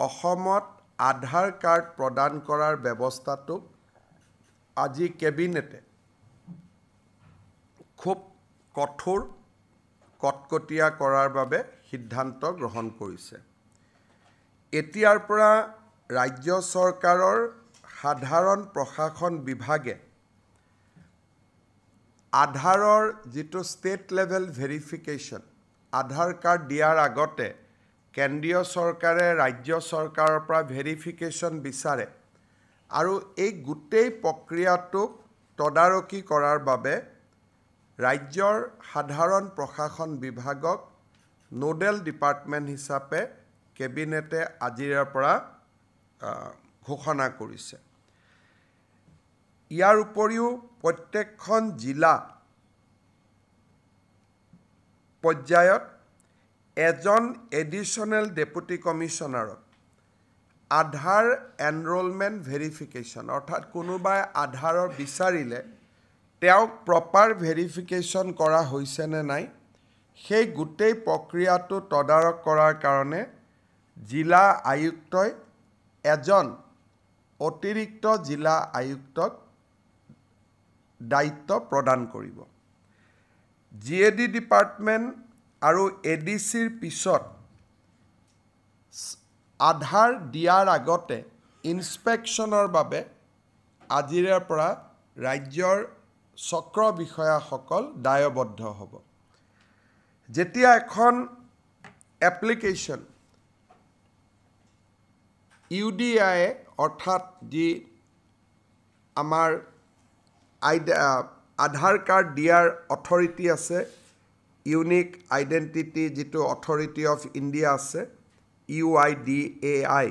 অসমত আধাৰ কাৰ্ড প্ৰদান কৰাৰ ব্যৱস্থাটোক আজি কেবিনেটে খুব কঠোৰ কটকটীয়া কৰাৰ বাবে সিদ্ধান্ত গ্ৰহণ কৰিছে। এতিয়াৰ পৰা ৰাজ্য চৰকাৰৰ সাধাৰণ প্ৰশাসন বিভাগে আধাৰৰ যিটো ষ্টেট লেভেল ভেৰিফিকেশ্যন, আধাৰ কাৰ্ড দিয়াৰ আগতে কেন্দ্ৰীয় চৰকাৰে ৰাজ্য চৰকাৰৰ পৰা ভেৰিফিকেশ্যন বিচাৰে আৰু এই গোটেই প্ৰক্ৰিয়াটোক তদাৰকী কৰাৰ বাবে ৰাজ্যৰ সাধাৰণ প্ৰশাসন বিভাগক নোডেল ডিপাৰ্টমেণ্ট হিচাপে কেবিনেটে আজিৰ পৰা ঘোষণা কৰিছে। ইয়াৰ উপৰিও প্ৰত্যেকখন জিলা পৰ্যায়ত এজন এডিশ্যনেল ডেপুটি কমিশ্যনাৰক আধাৰ এনৰোলমেণ্ট ভেৰিফিকেশ্যন, অৰ্থাৎ কোনোবাই আধাৰৰ বিচাৰিলে তেওঁক প্ৰপাৰ ভেৰিফিকেশ্যন কৰা হৈছে নে নাই সেই গোটেই প্ৰক্ৰিয়াটো তদাৰক কৰাৰ কাৰণে জিলা আয়ুক্তই এজন অতিৰিক্ত জিলা আয়ুক্তক দায়িত্ব প্ৰদান কৰিব। GAD ডিপাৰ্টমেণ্ট আৰু ADCৰ পিছত আধাৰ দিয়াৰ আগতে ইনস্পেকশ্যনৰ বাবে আজিৰে পৰা ৰাজ্যৰ চক্ৰ বিষয়াসকল দায়বদ্ধ হ'ব। যেতিয়া এখন এপ্লিকেশ্যন UDI অৰ্থাৎ যি আমাৰ আধাৰ কাৰ্ড দিয়াৰ অথৰিটি আছে, ইউনিক আইডেণ্টিটি যিটো অথৰিটি অফ ইণ্ডিয়া আছে UIDAI,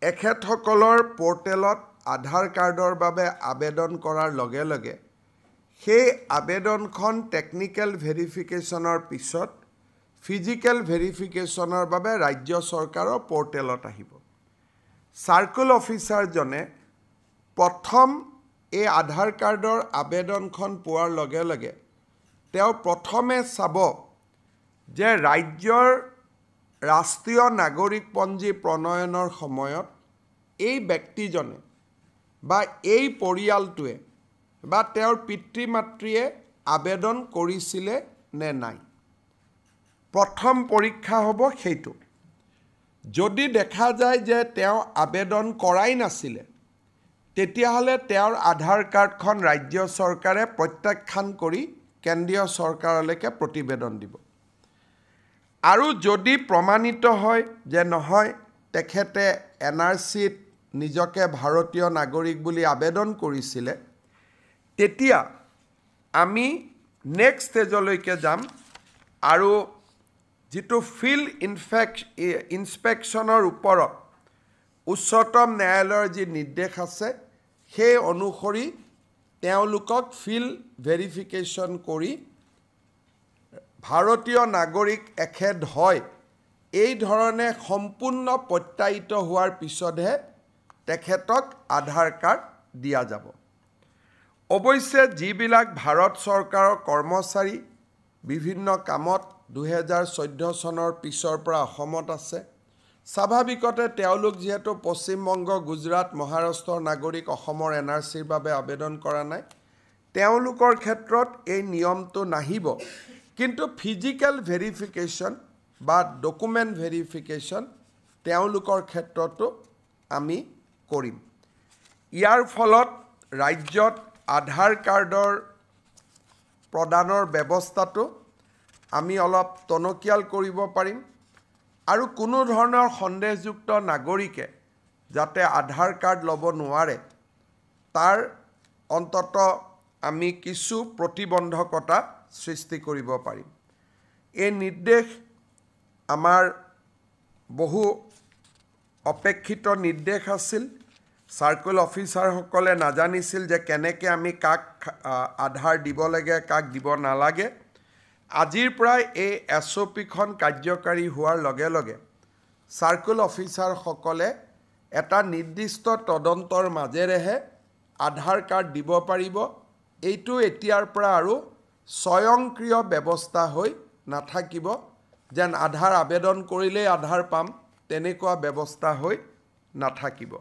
এখেতসকলৰ পৰ্টেলত আধাৰ কাৰ্ডৰ বাবে আবেদন কৰাৰ লগে লগে সেই আবেদনখন টেকনিকেল ভেৰিফিকেশ্যনৰ পিছত ফিজিকেল ভেৰিফিকেশ্যনৰ বাবে ৰাজ্য চৰকাৰৰ পৰ্টেলত আহিব। চাৰ্কুল অফিচাৰজনে প্ৰথম এই আধাৰ কাৰ্ডৰ আবেদনখন পোৱাৰ লগে লগে তেওঁ প্ৰথমে চাব যে ৰাজ্যৰ ৰাষ্ট্ৰীয় নাগৰিকপঞ্জী প্ৰণয়নৰ সময়ত এই ব্যক্তিজনে বা এই পৰিয়ালটোৱে বা তেওঁৰ পিতৃ মাতৃয়ে আবেদন কৰিছিলে নে নাই। প্ৰথম পৰীক্ষা হ'ব সেইটো। যদি দেখা যায় যে তেওঁ আবেদন কৰাই নাছিলে তেতিয়াহ'লে তেওঁৰ আধাৰ কাৰ্ডখন ৰাজ্য চৰকাৰে প্ৰত্যাখ্যান কৰি কেন্দ্ৰীয় চৰকাৰলৈকে প্ৰতিবেদন দিব। আৰু যদি প্ৰমাণিত হয় যে নহয় তেখেতে NRCত নিজকে ভাৰতীয় নাগৰিক বুলি আবেদন কৰিছিলে, তেতিয়া আমি নেক্সট ষ্টেজলৈকে যাম আৰু যিটো ফিল্ড ইনস্পেকশ্যনৰ ওপৰত উচ্চতম ন্যায়ালয়ৰ যি নিৰ্দেশ আছে সেই অনুসৰি তেওঁলোকক ফিল্ড ভেৰিফিকেশ্যন কৰি ভাৰতীয় নাগৰিক এখেত হয় এই ধৰণে সম্পূৰ্ণ প্ৰত্যায়িত হোৱাৰ পিছতহে তেখেতক আধাৰ কাৰ্ড দিয়া যাব। অৱশ্যে যিবিলাক ভাৰত চৰকাৰৰ কৰ্মচাৰী বিভিন্ন কামত 2014 চনৰ পিছৰ পৰা অসমত আছে, স্বাভাৱিকতে তেওঁলোক যিহেতু পশ্চিমবংগ, গুজৰাট, মহাৰাষ্ট্ৰৰ নাগৰিক অসমৰ NRCৰ বাবে আবেদন কৰা নাই, তেওঁলোকৰ ক্ষেত্ৰত এই নিয়মটো নাহিব। কিন্তু ফিজিকেল ভেৰিফিকেশ্যন বা ডকুমেণ্ট ভেৰিফিকেশ্যন তেওঁলোকৰ ক্ষেত্ৰতো আমি কৰিম। ইয়াৰ ফলত ৰাজ্যত আধাৰ কাৰ্ডৰ প্ৰদানৰ ব্যৱস্থাটো আমি অলপ টনকিয়াল কৰিব পাৰিম আৰু কোনো ধৰণৰ সন্দেহযুক্ত নাগৰিকে যাতে আধাৰ কাৰ্ড ল'ব নোৱাৰে তাৰ অন্তত আমি কিছু প্ৰতিবন্ধকতা সৃষ্টি কৰিব পাৰিম। এই নিৰ্দেশ আমাৰ বহু অপেক্ষিত নিৰ্দেশ আছিল। চাৰ্কুল অফিচাৰসকলে নাজানিছিল যে কেনেকৈ আমি কাক আধাৰ দিব লাগে, কাক দিব নালাগে। আজিৰ পৰাই এই SOPখন কাৰ্যকাৰী হোৱাৰ লগে লগে চাৰ্কুল অফিচাৰসকলে এটা নিৰ্দিষ্ট তদন্তৰ মাজেৰেহে আধাৰ কাৰ্ড দিব পাৰিব। এইটো এতিয়াৰ পৰা আৰু স্বয়ংক্ৰিয় ব্যৱস্থা হৈ নাথাকিব যেন আধাৰ আবেদন কৰিলেই আধাৰ পাম তেনেকুৱা ব্যৱস্থা হৈ নাথাকিব।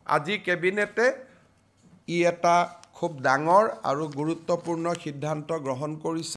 আজি কেবিনেটে ই এটা খুব ডাঙৰ আৰু গুৰুত্বপূৰ্ণ সিদ্ধান্ত গ্ৰহণ কৰিছে।